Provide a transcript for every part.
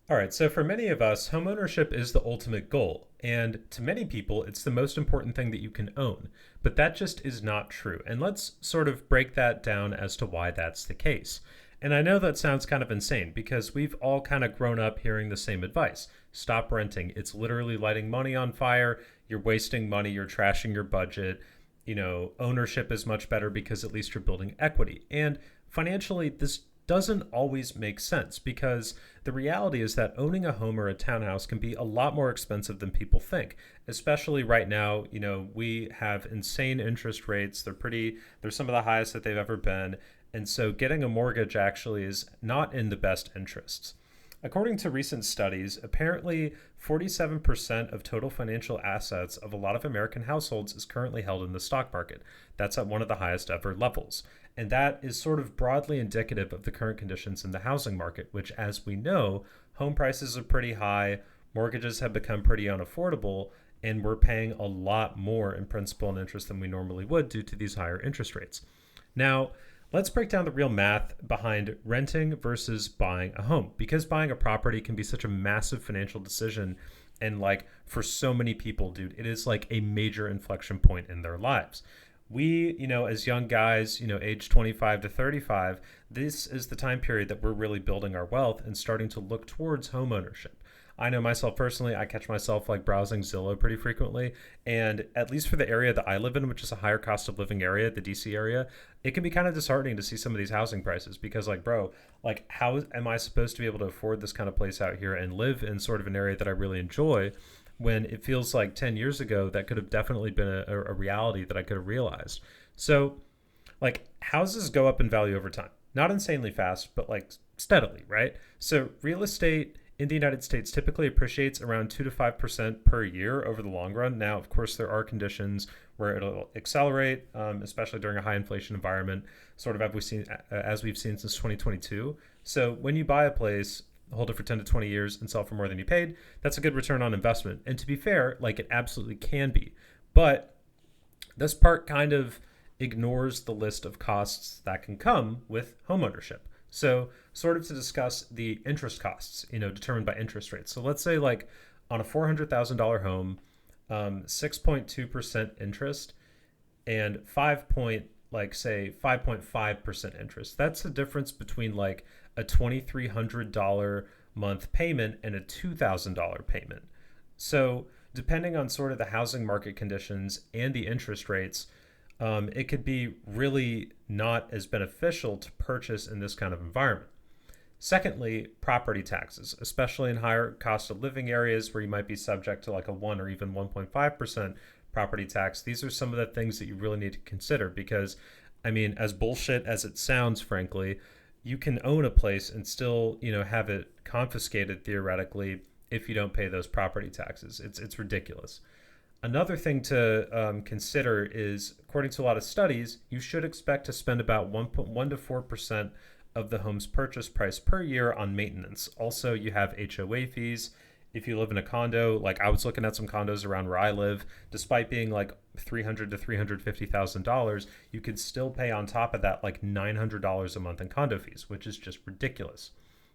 All right, so for many of us, homeownership is the ultimate goal. And to many people, it's the most important thing that you can own. But that just is not true. And let's sort of break that down as to why that's the case. And I know that sounds kind of insane because we've all kind of grown up hearing the same advice. Stop renting. It's literally lighting money on fire. You're wasting money. You're trashing your budget. Ownership is much better because at least you're building equity. And financially, this doesn't always make sense because the reality is that owning a home or a townhouse can be a lot more expensive than people think. Especially right now, we have insane interest rates. They're some of the highest that they've ever been. And so getting a mortgage actually is not in the best interests. According to recent studies, apparently 47% of total financial assets of a lot of American households is currently held in the stock market. That's at one of the highest ever levels. And that is sort of broadly indicative of the current conditions in the housing market, which, as we know, home prices are pretty high, mortgages have become pretty unaffordable, and we're paying a lot more in principal and interest than we normally would due to these higher interest rates. Now, let's break down the real math behind renting versus buying a home because buying a property can be such a massive financial decision. And like for so many people, dude, it is like a major inflection point in their lives. We, as young guys, age 25 to 35, this is the time period that we're really building our wealth and starting to look towards home ownership. I know myself personally, I catch myself like browsing Zillow pretty frequently. And at least for the area that I live in, which is a higher cost of living area, the DC area, it can be kind of disheartening to see some of these housing prices because, like, bro, like, how am I supposed to be able to afford this kind of place out here and live in sort of an area that I really enjoy when it feels like 10 years ago that could have definitely been a reality that I could have realized? So, like, houses go up in value over time, not insanely fast, but like steadily, right? So, real estate in the United States typically appreciates around 2 to 5% per year over the long run. Now, of course, there are conditions where it'll accelerate, especially during a high inflation environment, sort of as we've seen since 2022. So when you buy a place, hold it for 10 to 20 years and sell for more than you paid, that's a good return on investment. And to be fair, like it absolutely can be. But this part kind of ignores the list of costs that can come with homeownership. So, sort of to discuss the interest costs, determined by interest rates. So, let's say like on a $400,000 home, 6.2% interest and 5.5% interest. That's the difference between like a $2,300 month payment and a $2,000 payment. So, depending on sort of the housing market conditions and the interest rates, it could be really not as beneficial to purchase in this kind of environment. Secondly, property taxes, especially in higher cost of living areas where you might be subject to like a 1 or even 1.5% property tax. These are some of the things that you really need to consider because, I mean, as bullshit as it sounds, frankly, you can own a place and still, have it confiscated theoretically if you don't pay those property taxes. It's ridiculous. Another thing to consider is, according to a lot of studies, you should expect to spend about 1 to 4% of the home's purchase price per year on maintenance. Also, you have HOA fees. If you live in a condo, like I was looking at some condos around where I live, despite being like $300,000 to $350,000, you could still pay on top of that like $900 a month in condo fees, which is just ridiculous.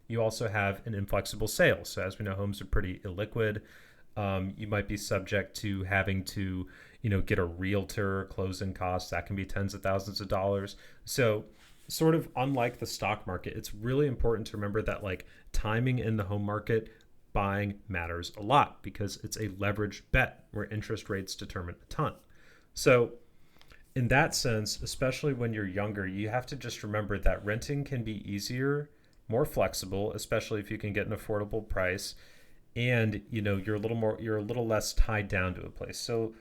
You also have an inflexible sale. So as we know, homes are pretty illiquid. You might be subject to having to, get a realtor, closing costs. That can be tens of thousands of dollars. So sort of unlike the stock market, it's really important to remember that like timing in the home market, buying matters a lot because it's a leveraged bet where interest rates determine a ton. So in that sense, especially when you're younger, you have to just remember that renting can be easier, more flexible, especially if you can get an affordable price and you're a little less tied down to a place. So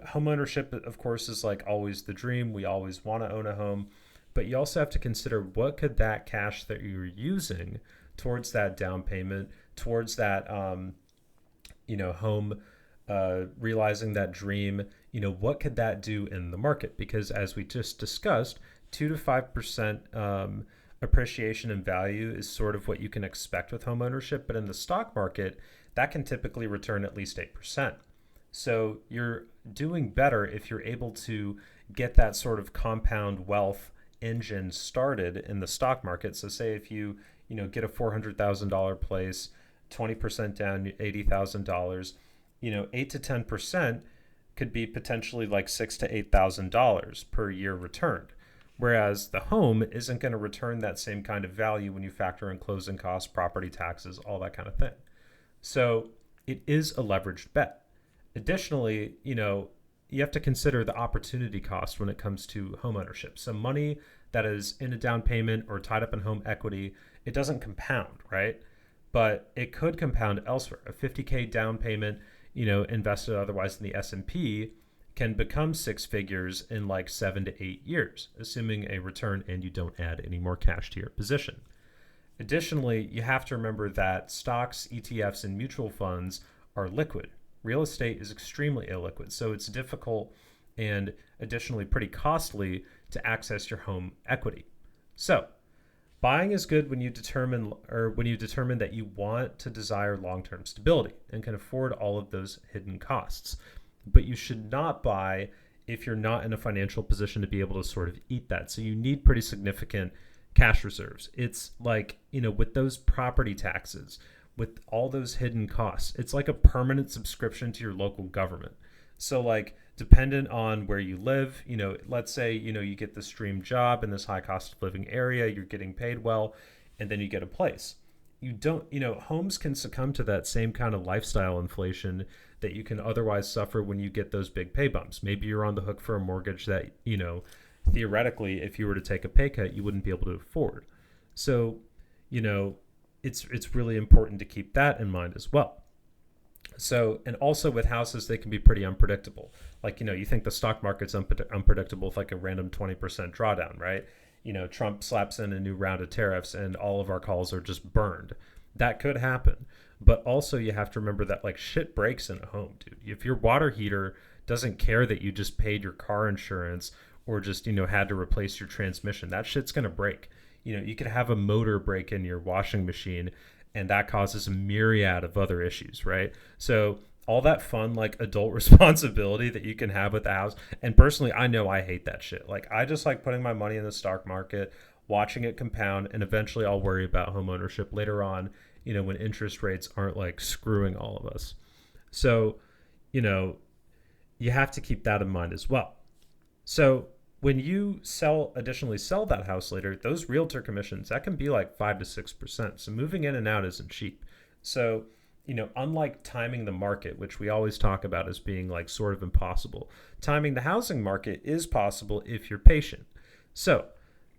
home ownership of course is like always the dream. We always want to own a home, but you also have to consider what could that cash that you're using towards that down payment, towards that home, realizing that dream, what could that do in the market? Because as we just discussed, 2 to 5% appreciation in value is sort of what you can expect with home ownership, but in the stock market, that can typically return at least 8%. So you're doing better if you're able to get that sort of compound wealth engine started in the stock market. So say if you get a $400,000 place, 20% down, $80,000. 8 to 10% could be potentially like $6,000 to $8,000 per year returned. Whereas the home isn't going to return that same kind of value when you factor in closing costs, property taxes, all that kind of thing. So it is a leveraged bet. Additionally, you have to consider the opportunity cost when it comes to home ownership. So money that is in a down payment or tied up in home equity, it doesn't compound, right? But it could compound elsewhere. A 50K down payment, invested otherwise in the S&P can become six figures in like 7 to 8 years, assuming a return and you don't add any more cash to your position. Additionally, you have to remember that stocks, ETFs, and mutual funds are liquid. Real estate is extremely illiquid, so it's difficult and additionally pretty costly to access your home equity. So, buying is good when you determine that you want to desire long-term stability and can afford all of those hidden costs. But you should not buy if you're not in a financial position to be able to sort of eat that. So you need pretty significant cash reserves. It's like, with those property taxes, with all those hidden costs, it's like a permanent subscription to your local government. So like dependent on where you live, let's say, you get this dream job in this high cost of living area, you're getting paid well, and then you get a place. You don't, homes can succumb to that same kind of lifestyle inflation that you can otherwise suffer when you get those big pay bumps. Maybe you're on the hook for a mortgage that, theoretically, if you were to take a pay cut, you wouldn't be able to afford. So, it's really important to keep that in mind as well. So, and also with houses, they can be pretty unpredictable. Like, you think the stock market's unpredictable with like a random 20% drawdown, right? Trump slaps in a new round of tariffs and all of our calls are just burned. That could happen. But also you have to remember that like shit breaks in a home, dude. If your water heater doesn't care that you just paid your car insurance or just, had to replace your transmission, that shit's going to break. You could have a motor break in your washing machine and that causes a myriad of other issues, right? So all that fun, like adult responsibility that you can have with the house. And personally, I know I hate that shit. Like I just like putting my money in the stock market, watching it compound, and eventually I'll worry about home ownership later on, when interest rates aren't like screwing all of us. So, you have to keep that in mind as well. So when you additionally sell that house later, those realtor commissions, that can be like 5 to 6%. So moving in and out isn't cheap. So, unlike timing the market, which we always talk about as being like sort of impossible, timing the housing market is possible if you're patient. So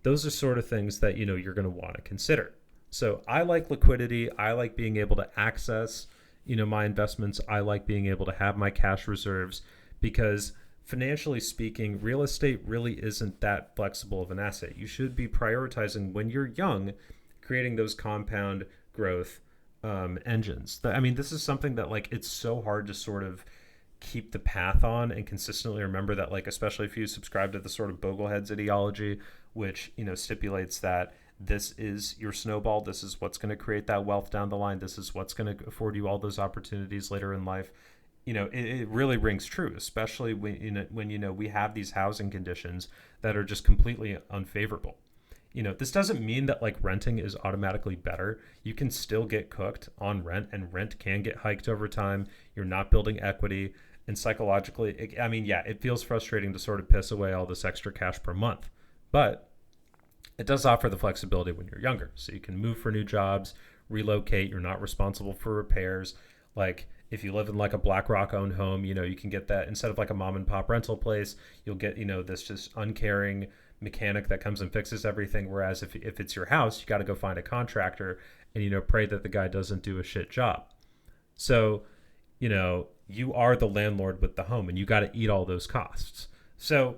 those are sort of things that, you're going to want to consider. So I like liquidity. I like being able to access, my investments. I like being able to have my cash reserves because financially speaking, real estate really isn't that flexible of an asset. You should be prioritizing when you're young, creating those compound growth engines. I mean, this is something that like it's so hard to sort of keep the path on and consistently remember that, like, especially if you subscribe to the sort of Bogleheads ideology, which, stipulates that this is your snowball. This is what's going to create that wealth down the line. This is what's going to afford you all those opportunities later in life. It really rings true, especially when we have these housing conditions that are just completely unfavorable. This doesn't mean that like renting is automatically better. You can still get cooked on rent, and rent can get hiked over time. You're not building equity, and psychologically, it feels frustrating to sort of piss away all this extra cash per month, but it does offer the flexibility when you're younger. So you can move for new jobs, relocate. You're not responsible for repairs. Like if you live in like a BlackRock owned home, you can get that instead of like a mom and pop rental place, you'll get, this just uncaring mechanic that comes and fixes everything. Whereas if it's your house, you got to go find a contractor and, pray that the guy doesn't do a shit job. So, you are the landlord with the home and you got to eat all those costs. So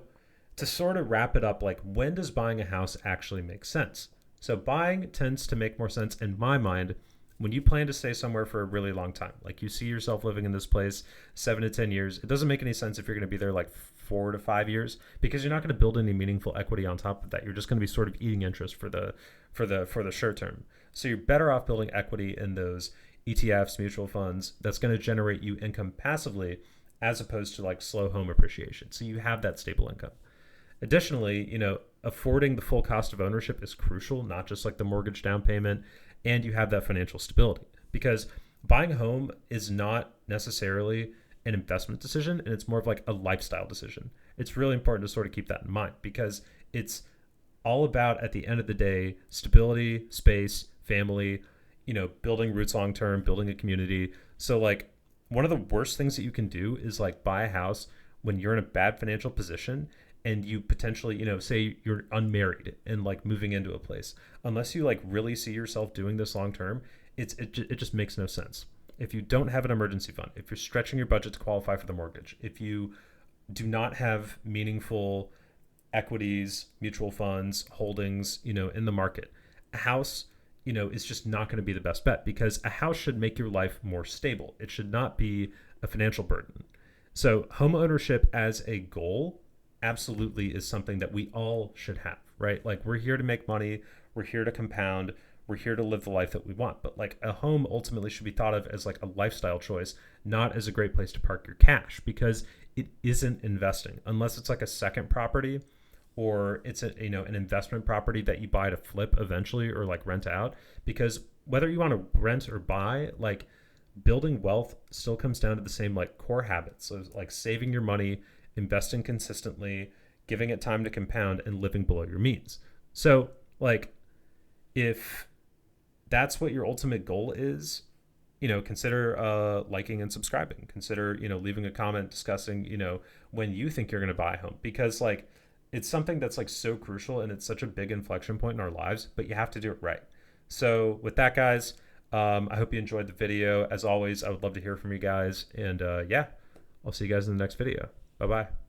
to sort of wrap it up, like when does buying a house actually make sense? So buying tends to make more sense in my mind when you plan to stay somewhere for a really long time. Like you see yourself living in this place 7 to 10 years. It doesn't make any sense if you're going to be there like 4 to 5 years because you're not going to build any meaningful equity on top of that. You're just going to be sort of eating interest for the short term. So you're better off building equity in those ETFs, mutual funds, that's going to generate you income passively as opposed to like slow home appreciation. So you have that stable income. Additionally, affording the full cost of ownership is crucial, not just like the mortgage down payment, and you have that financial stability. Because Buying a home is not necessarily an investment decision, and it's more of like a lifestyle decision. It's really important to sort of keep that in mind because it's all about, at the end of the day, stability, space, family, building roots long term, building a community. So like one of the worst things that you can do is like buy a house when you're in a bad financial position and you potentially, say you're unmarried and like moving into a place. Unless you like really see yourself doing this long term, it just makes no sense. If you don't have an emergency fund, if you're stretching your budget to qualify for the mortgage, if you do not have meaningful equities, mutual funds, holdings, in the market, a house, is just not going to be the best bet because a house should make your life more stable. It should not be a financial burden. So, home ownership as a goal absolutely is something that we all should have, right? Like, we're here to make money, we're here to compound, we're here to live the life that we want. But, like, a home ultimately should be thought of as like a lifestyle choice, not as a great place to park your cash because it isn't investing unless it's like a second property or it's an investment property that you buy to flip eventually or like rent out. Because whether you want to rent or buy, like building wealth still comes down to the same like core habits. So like saving your money, investing consistently, giving it time to compound, and living below your means. So like if that's what your ultimate goal is, consider liking and subscribing. Consider, leaving a comment discussing, when you think you're going to buy a home, because like it's something that's like so crucial and it's such a big inflection point in our lives, but you have to do it right. So with that, guys, I hope you enjoyed the video. As always, I would love to hear from you guys. And yeah, I'll see you guys in the next video. Bye-bye.